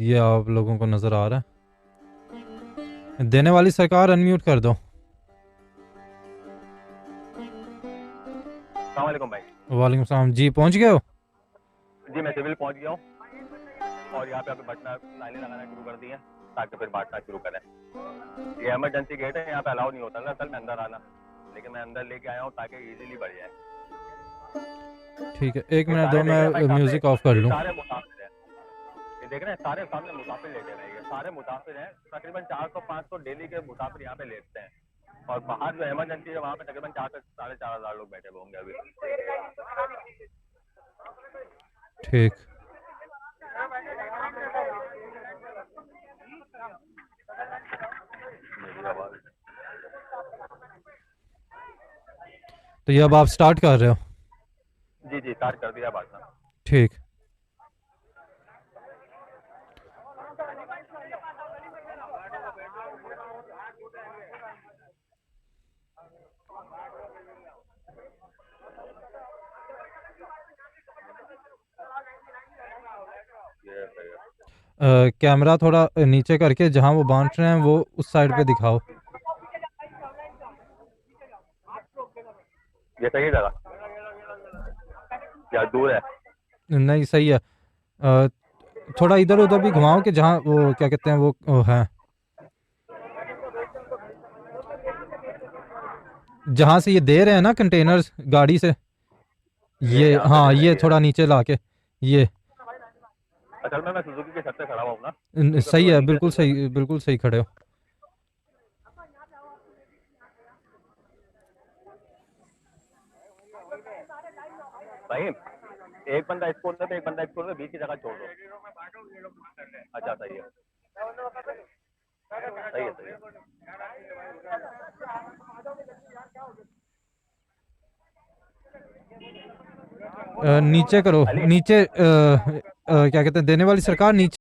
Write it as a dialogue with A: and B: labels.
A: ये आप लोगों को नजर आ रहा है। देने वाली सरकार अनम्यूट कर दो।
B: अस्सलाम वालेकुम भाई।
A: वालेकुम सलाम जी, पहुंच गए हो?
B: जी मैं सिविल पहुंच गया हूँ और यहाँ पे अभी बटना लाइनें लगाना शुरू कर दी हैं ताकि फिर बांटना शुरू करें। ये इमरजेंसी गेट है, यहाँ पे अलाउ नहीं होता ना असल में अंदर आना, लेकिन मैं अंदर लेके आया हूँ ताकि इजीली बढ़ जाए।
A: ठीक है, एक
B: ये
A: मिनट
B: सारे
A: दो,
B: देख रहे हैं भाई
A: मैं
B: सामने,
A: म्यूजिक ऑफ कर
B: ये
A: लूँ।
B: सारे मुसाफिर हैं। ये देख रहे हैं सारे सामने मुसाफिर लेटे हैं, ये सारे मुसाफिर हैं। तकरीबन 400-500 डेली के मुसाफिर यहाँ पे लेटते हैं और बाहर जो इमरजेंसी है वहाँ पे तकरीबन 4 से 4,500 लोग बैठे हुए होंगे अभी।
A: ठीक, तो ये अब आप स्टार्ट कर रहे हो?
B: जी जी स्टार्ट कर दिया बांटना।
A: ठीक।
B: ये सही है।
A: कैमरा थोड़ा नीचे करके जहाँ वो बांट रहे हैं वो उस साइड पे दिखाओ।
B: ये सही जगह या दूर है?
A: नहीं, सही है। थोड़ा इधर उधर भी घुमाओ कि जहाँ वो क्या कहते हैं वो है, जहाँ से ये दे रहे हैं ना कंटेनर्स गाड़ी से।
B: ये
A: ये
B: यहाँ पे
A: हाँ,
B: देना
A: ये
B: चाहिए।
A: थोड़ा नीचे लाके ये
B: असल में मैं सुजुकी के छत पे खड़ा हुआ हूँ ना, तो
A: सही
B: थोड़ा
A: है,
B: नीचे से जो है।
A: बिल्कुल सही खड़े हो।
B: भाई एक बंदा इस कोने पे एक बंदा इस कोने पे, बीच की जगह छोड़ दो। अच्छा सही है, सही है, सही है।
A: नीचे करो,
B: अली
A: नीचे क्या कहते हैं, देने वाली सरकार नीचे